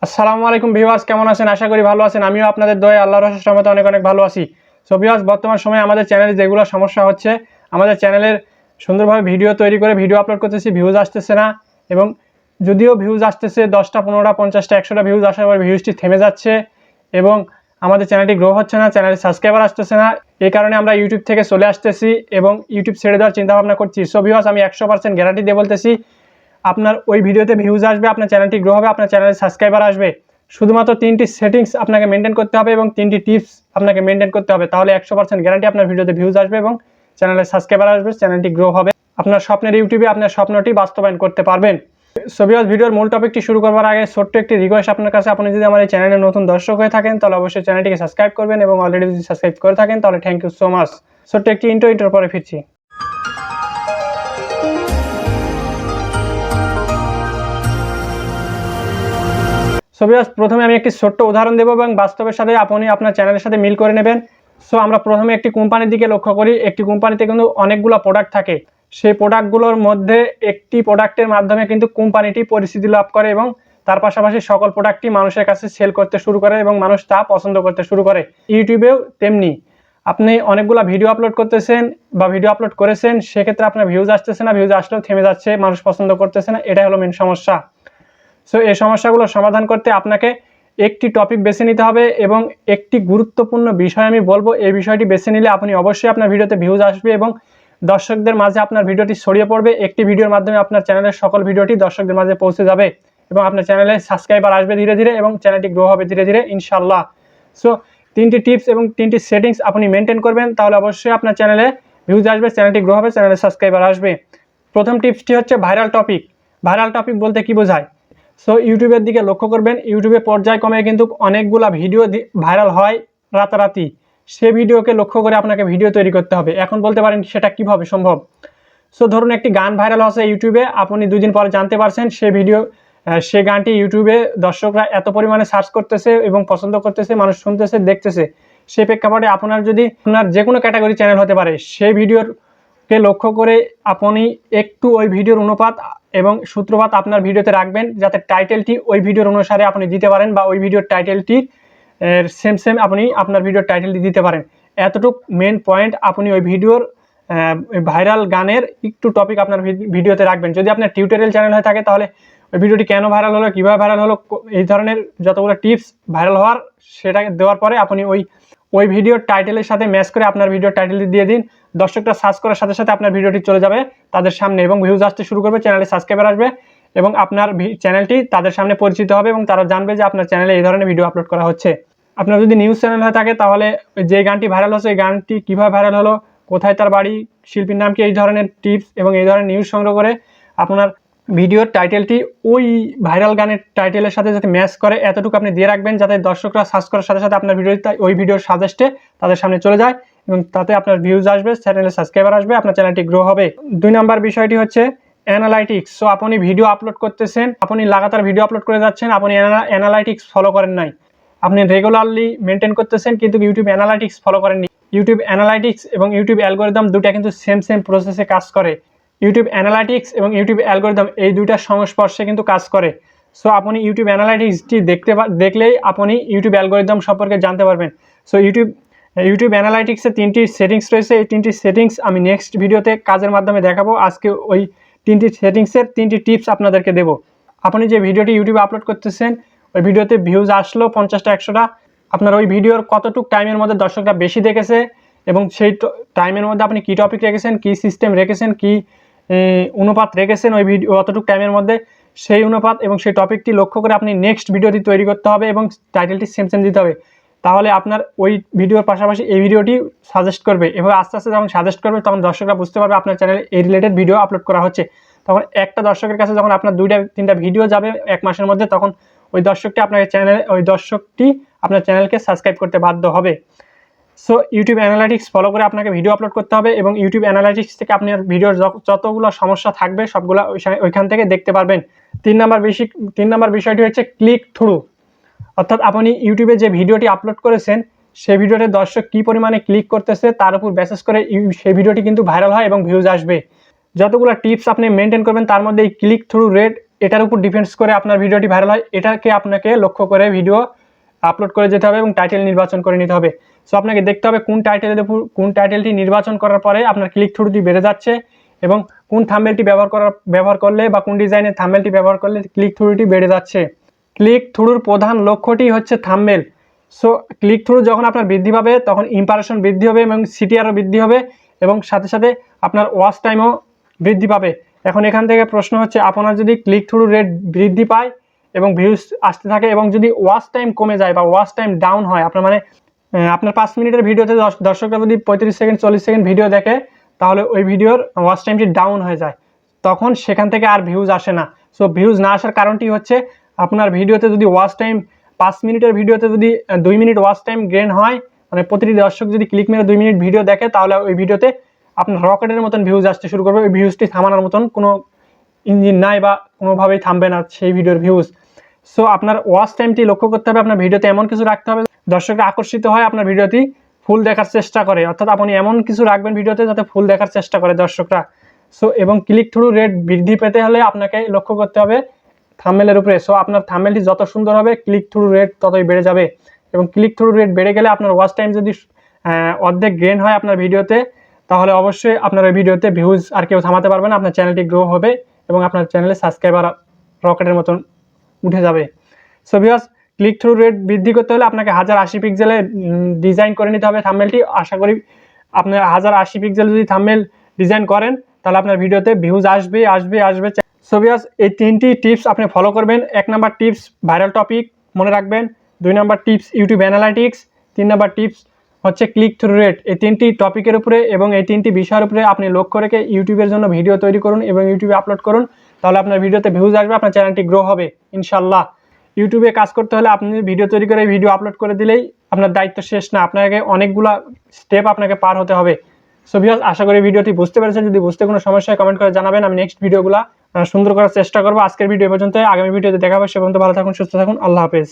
আসসালামু আলাইকুম ভিউয়ার্স, কেমন আছেন? আশা করি ভালো আছেন। আমিও আপনাদের দয়ায় আল্লাহর অশেষ রহমতে অনেক অনেক ভালো আছি। সো ভিউয়ার্স, বর্তমান সময়ে আমাদের চ্যানেলে যেগুলো সমস্যা হচ্ছে, আমাদের চ্যানেলের সুন্দরভাবে ভিডিও তৈরি করে ভিডিও আপলোড করতেছি, ভিউজ আসতেছে না। এবং যদিও ভিউজ আসতেছে 10টা 15টা 50টা 100টা ভিউজ আসার পর ভিউজটি থেমে যাচ্ছে এবং আমাদের চ্যানেলটি গ্রো হচ্ছে না, চ্যানেলে সাবস্ক্রাইবার আসতেছে না। এই কারণে আমরা ইউটিউব থেকে চলে আসতেছি এবং ইউটিউব ছেড়ে দেওয়ার চিন্তাভাবনা করছি। সো ভিউয়ার্স, আমি 100% গ্যারান্টি দিয়ে বলতেছি, আপনার ওই ভিডিওতে ভিউজ আসবে, আপনার চ্যানেলটি গ্রো হবে, আপনার চ্যানেলে সাবস্ক্রাইবার আসবে। শুধুমাত্র 3টি সেটিংস আপনাকে মেনটেন করতে হবে এবং 3টি টিপস আপনাকে মেনটেন করতে হবে। তাহলে 100% গ্যারান্টি আপনার ভিডিওতে ভিউজ আসবে এবং চ্যানেলে সাবস্ক্রাইবার আসবে, চ্যানেলটি গ্রো হবে। আপনার স্বপ্নের ইউটিউবে আপনার স্বপ্নটি বাস্তবায়ন করতে পারবেন। সো ভিউয়ার্স, ভিডিওর মূল টপিকটি শুরু করবার আগে ছোট্ট একটি রিকোয়েস্ট আপনার কাছে। আপনি যদি আমার এই চ্যানেলে নতুন দর্শক হয়ে থাকেন তাহলে অবশ্যই চ্যানেলটিকে সাবস্ক্রাইব করবেন এবং অলরেডি যদি সাবস্ক্রাইব করে থাকেন তাহলে থ্যাংক ইউ সো মাচ। ছোট্ট একটি ইন্টোর পরে ফিরছি। সো ভিউয়ার্স, প্রথমে আমি একটি ছোট্ট উদাহরণ দেব এবং বাস্তবের সাথে আপনি আপনার চ্যানেলের সাথে মিল করে নেবেন। সো আমরা প্রথমে একটি কোম্পানির দিকে লক্ষ্য করি। একটি কোম্পানিতে কিন্তু অনেকগুলো প্রোডাক্ট থাকে। সেই প্রোডাক্টগুলোর মধ্যে একটি প্রোডাক্টের মাধ্যমে কিন্তু কোম্পানিটি পরিচিতি লাভ করে এবং তার পাশাপাশি সকল প্রোডাক্টই মানুষের কাছে সেল করতে শুরু করে এবং মানুষ তা পছন্দ করতে শুরু করে। ইউটিউবেও তেমনি, আপনি অনেকগুলো ভিডিও আপলোড করতেছেন বা ভিডিও আপলোড করেছেন, সেক্ষেত্রে আপনার ভিউজ আসতেছে না, ভিউজ আসলেও থেমে যাচ্ছে, মানুষ পছন্দ করতেছে না। এটাই হলো মেন সমস্যা। সো এই সমস্যাগুলো সমাধান করতে আপনাকে একটি টপিক বেছে নিতে হবে এবং একটি গুরুত্বপূর্ণ বিষয় আমি বলবো, এই বিষয়টি বেছে নিলে আপনি অবশ্যই আপনার ভিডিওতে ভিউজ আসবে এবং দর্শকদের মাঝে আপনার ভিডিওটি ছড়িয়ে পড়বে। একটি ভিডিওর মাধ্যমে আপনার চ্যানেলের সকল ভিডিওটি দর্শকদের মাঝে পৌঁছে যাবে এবং আপনার চ্যানেলে সাবস্ক্রাইবার আসবে ধীরে ধীরে এবং চ্যানেলটি গ্রো হবে ধীরে ধীরে ইনশাল্লাহ। সো 3টি টিপস এবং 3টি সেটিংস আপনি মেনটেন করবেন, তাহলে অবশ্যই আপনার চ্যানেলে ভিউজ আসবে, চ্যানেলটি গ্রো হবে, চ্যানেলে সাবস্ক্রাইবার আসবে। প্রথম টিপসটি হচ্ছে ভাইরাল টপিক। ভাইরাল টপিক বলতে কি বোঝায়? সো ইউটিউবের দিকে লক্ষ্য করবেন, ইউটিউবে পর্যায়ক্রমে কিন্তু অনেকগুলা ভিডিও ভাইরাল হয় রাতারাতি। সে ভিডিওকে লক্ষ্য করে আপনাকে ভিডিও তৈরি করতে হবে। এখন বলতে পারেন সেটা কিভাবে সম্ভব? সো ধরুন একটি গান ভাইরাল হচ্ছে ইউটিউবে, আপনি 2 দিন পরে জানতে পারছেন সে গানটি ইউটিউবে দর্শকরা এত পরিমাণে সার্চ করতেছে এবং পছন্দ করতেছে, মানুষ শুনতেছে, দেখতেছে। সেই প্রেক্ষাপটে আপনার যে কোনো ক্যাটাগরি চ্যানেল হতে পারে, সেই ভিডিওকে লক্ষ্য করে আপনি একটু ওই ভিডিওর অনুপাত এবং সূত্রপাত আপনার ভিডিওতে রাখবেন, যাতে টাইটেলটি ওই ভিডিওর অনুসারে আপনি দিতে পারেন বা ওই ভিডিওর টাইটেলটির সেম আপনি আপনার ভিডিওর টাইটেলটি দিতে পারেন। এতটুকু মেন পয়েন্ট আপনি ওই ভিডিওর ভাইরাল গানের একটু টপিক আপনার ভিডিওতে রাখবেন। যদি আপনার টিউটোরিয়াল চ্যানেল হয়ে থাকে তাহলে ওই ভিডিওটি কেন ভাইরাল হলো, কীভাবে ভাইরাল হলো, এই ধরনের যতগুলো টিপস ভাইরাল হওয়ার, সেটা দেওয়ার পরে আপনি ওই ভিডিওর টাইটেলের সাথে ম্যাচ করে আপনার ভিডিওর টাইটেলটি দিয়ে দিন। দর্শকরা সার্চ করার সাথে সাথে আপনার ভিডিওটি চলে যাবে তাদের সামনে এবং ভিউজ আসতে শুরু করবে, চ্যানেলে সাবস্ক্রাইবার আসবে এবং আপনার চ্যানেলটি তাদের সামনে পরিচিত হবে এবং তারা জানবে যে আপনার চ্যানেলে এই ধরনের ভিডিও আপলোড করা হচ্ছে। আপনার যদি নিউজ চ্যানেল হয়ে থাকে তাহলে যে গানটি ভাইরাল হচ্ছে, এই গানটি কীভাবে ভাইরাল হলো, কোথায় তার বাড়ি, শিল্পীর নাম কি, এই ধরনের টিপস এবং এই ধরনের নিউজ সংগ্রহ করে আপনার ভিডিওর টাইটেলটি ওই ভাইরাল গানের টাইটেলের সাথে যাতে ম্যাচ করে, এতটুকু আপনি দিয়ে রাখবেন, যাতে দর্শকরা সার্চ করার সাথে সাথে আপনার ভিডিওটি ওই ভিডিওর সাজেস্টে তাদের সামনে চলে যায় এবং তাতে আপনার ভিউজ আসবে, চ্যানেলে সাবস্ক্রাইবার আসবে, আপনার চ্যানেলটি গ্রো হবে। 2 নম্বর বিষয়টি হচ্ছে অ্যানালাইটিক্স। সো আপনি ভিডিও আপলোড করতেছেন, আপনি লাগাতার ভিডিও আপলোড করে যাচ্ছেন, আপনি অ্যানালাইটিক্স ফলো করেন নাই, আপনি রেগুলারলি মেনটেন করতেছেন কিন্তু ইউটিউব অ্যানালাইটিক্স ফলো করেননি। ইউটিউব অ্যানালাইটিক্স এবং ইউটিউব অ্যালগোরিদম দুটা কিন্তু সেম প্রসেসে কাজ করে। ইউটিউব অ্যানালাইটিক্স এবং ইউটিউব অ্যালগোরিদম এই দুইটার সংস্পর্শে কিন্তু কাজ করে। সো আপনি ইউটিউব অ্যানালাইটিক্সটি দেখলেই আপনি ইউটিউব অ্যালগোরিদম সম্পর্কে জানতে পারবেন। সো ইউটিউব অ্যানালাইটিক্সে 3টি সেটিংস রয়েছে। এই 3টি সেটিংস আমি নেক্সট ভিডিওতে কাজের মাধ্যমে দেখাবো। আজকে ওই 3টি সেটিংসের 3টি টিপস আপনাদেরকে দেবো। আপনি যে ভিডিওটি ইউটিউবে আপলোড করতেছেন, ওই ভিডিওতে ভিউজ আসলো 50টা 100টা, আপনার ওই ভিডিওর কতটুকু টাইমের মধ্যে দর্শকরা বেশি দেখেছে এবং সেই টাইমের মধ্যে আপনি কী টপিক রেখেছেন, কী সিস্টেম রেখেছেন, কী অনুপাত রেখেছেন ওই ভিডিও অতটুকু টাইমের মধ্যে, সেই অনুপাত এবং সেই টপিকটি লক্ষ্য করে আপনি নেক্সট ভিডিওটি তৈরি করতে হবে এবং টাইটেলটি সেম দিতে হবে। তাহলে আপনার ওই ভিডিওর পাশাপাশি এই ভিডিওটি সাজেস্ট করবে এবং আস্তে আস্তে যখন সাজেস্ট করবে তখন দর্শকরা বুঝতে পারবে আপনার চ্যানেলে এই রিলেটেড ভিডিও আপলোড করা হচ্ছে। তখন একটা দর্শকের কাছে যখন আপনার 2টা 3টা ভিডিও যাবে 1 মাসের মধ্যে, তখন ওই দর্শকটি আপনার চ্যানেলকে সাবস্ক্রাইব করতে বাধ্য হবে। সো ইউটিউব অ্যানালাইটিক্স ফলো করে আপনাকে ভিডিও আপলোড করতে হবে এবং ইউটিউব অ্যানালাইটিক্স থেকে আপনার ভিডিওর যতগুলো সমস্যা থাকবে সবগুলো ওইখান থেকে দেখতে পারবেন। 3 নম্বর বিষয়টি হচ্ছে ক্লিক থ্রু। অর্থাৎ আপনি ইউটিউবে যে ভিডিওটি আপলোড করেছেন সেই ভিডিওতে দর্শক কী পরিমাণে ক্লিক করতেছে তার উপর বেসিস করে সেই ভিডিওটি কিন্তু ভাইরাল হয় এবং ভিউজ আসবে। যতগুলো টিপস আপনি মেনটেন করবেন তার মধ্যে এই ক্লিক থ্রু রেট এটার উপর ডিপেন্ডস করে আপনার ভিডিওটি ভাইরাল হয়, এটাকে আপনাকে লক্ষ্য করে ভিডিও আপলোড করে যেতে হবে এবং টাইটেল নির্বাচন করে নিতে হবে। সো আপনাকে দেখতে হবে কোন টাইটেলটি নির্বাচন করার পরে আপনার ক্লিক থ্রুটি বেড়ে যাচ্ছে এবং কোন থাম্বনেলটি ব্যবহার করলে বা কোন ডিজাইনের থাম্বনেলটি ব্যবহার করলে ক্লিক থ্রুটি বেড়ে যাচ্ছে। ক্লিক থ্রুর প্রধান লক্ষ্যটি হচ্ছে থাম্বনেল। সো ক্লিক থ্রু যখন আপনার বৃদ্ধি পাবে তখন ইম্প্রেশন বৃদ্ধি হবে এবং সিটিআরও বৃদ্ধি হবে এবং সাথে সাথে আপনার ওয়াচ টাইমও বৃদ্ধি পাবে। এখন এখান থেকে প্রশ্ন হচ্ছে, আপনার যদি ক্লিক থ্রু রেট বৃদ্ধি পায় এবং ভিউজ আসতে থাকে এবং যদি ওয়াচ টাইম কমে যায় বা ওয়াচ টাইম ডাউন হয়, আপনার 5 মিনিটের ভিডিওতে দর্শকরা যদি 35 সেকেন্ড 40 সেকেন্ড ভিডিও দেখে, তাহলে ওই ভিডিওর ওয়াচ টাইমটি ডাউন হয়ে যায়, তখন সেখান থেকে আর ভিউজ আসে না। সো ভিউজ না আসার কারণটি হচ্ছে আপনার ভিডিওতে যদি ওয়াচ টাইম 5 মিনিটের ভিডিওতে যদি 2 মিনিট ওয়াচ টাইম গেইন হয়, মানে প্রতিটি দর্শক যদি ক্লিক মেরে 2 মিনিট ভিডিও দেখে, তাহলে ওই ভিডিওতে আপনার রকেটের মতন ভিউজ আসতে শুরু করবে। ওই ভিউজটি থামানোর মতন কোনো ইঞ্জিন নাই বা কোনোভাবেই থামবে না সেই ভিডিওর ভিউজ। সো আপনার ওয়াচ টাইমটি লক্ষ্য করতে হবে, আপনার ভিডিওতে এমন কিছু রাখতে হবে দর্শকরা আকর্ষিত হয় আপনার ভিডিওটি ফুল দেখার চেষ্টা করে, অর্থাৎ আপনি এমন কিছু রাখবেন ভিডিওতে যাতে ফুল দেখার চেষ্টা করে দর্শকরা। সো এবং ক্লিক থ্রু রেট বৃদ্ধি পেতে হলে আপনাকে লক্ষ্য করতে হবে থাম্বনেলের উপরে। সো আপনার থাম্বনেলটি যত সুন্দর হবে ক্লিক থ্রু রেট ততই বেড়ে যাবে এবং ক্লিক থ্রু রেট বেড়ে গেলে আপনার ওয়াচ টাইম যদি অর্ধেক গেইন হয় আপনার ভিডিওতে, তাহলে অবশ্যই আপনার ওই ভিডিওতে ভিউজ আর কেউ থামাতে পারবে না, আপনার চ্যানেলটি গ্রো হবে এবং আপনার চ্যানেলে সাবস্ক্রাইবার রকেটের মতন উঠে যাবে। So viewers, click through rate বৃদ্ধি করতে হলে আপনাকে 1080 পিক্সেলে ডিজাইন করে নিতে হবে থাম্বনেলটি। আশা করি আপনি 1080 পিক্সেল যদি থাম্বনেল ডিজাইন করেন, তাহলে আপনার ভিডিওতে ভিউজ আসবে। সো ভিউয়ার্স, এই 3টি টিপস আপনি ফলো করবেন। 1 নাম্বার টিপস ভাইরাল টপিক মনে রাখবেন, 2 number tips YouTube analytics, 3 number tips হচ্ছে ক্লিক থ্রু রেট। এই 3টি টপিকের উপরে এবং এই 3টি বিষয়ের উপরে আপনি লক্ষ্য রেখে ইউটিউবের জন্য ভিডিও তৈরি করুন এবং ইউটিউবে আপলোড করুন, তাহলে আপনার ভিডিওতে ভিউজ আসবে, আপনার চ্যানেলটি গ্রো হবে ইনশাল্লাহ। ইউটিউবে কাজ করতে হলে আপনি ভিডিও তৈরি করে ভিডিও আপলোড করে দিলেই আপনার দায়িত্ব শেষ না, আপনাকে অনেকগুলা স্টেপ আপনাকে পার হতে হবে। সো ভিউয়ার্স, আশা করি ভিডিওটি বুঝতে পেরেছেন। যদি বুঝতে কোনো সমস্যা হয় কমেন্ট করে জানাবেন, আমি নেক্সট ভিডিওগুলো সুন্দর করার চেষ্টা করবো। আজকের ভিডিও পর্যন্ত, আগামী ভিডিওতে দেখা হবে। সে পর্যন্ত ভালো থাকুন, সুস্থ থাকুন, আল্লাহ হাফেজ।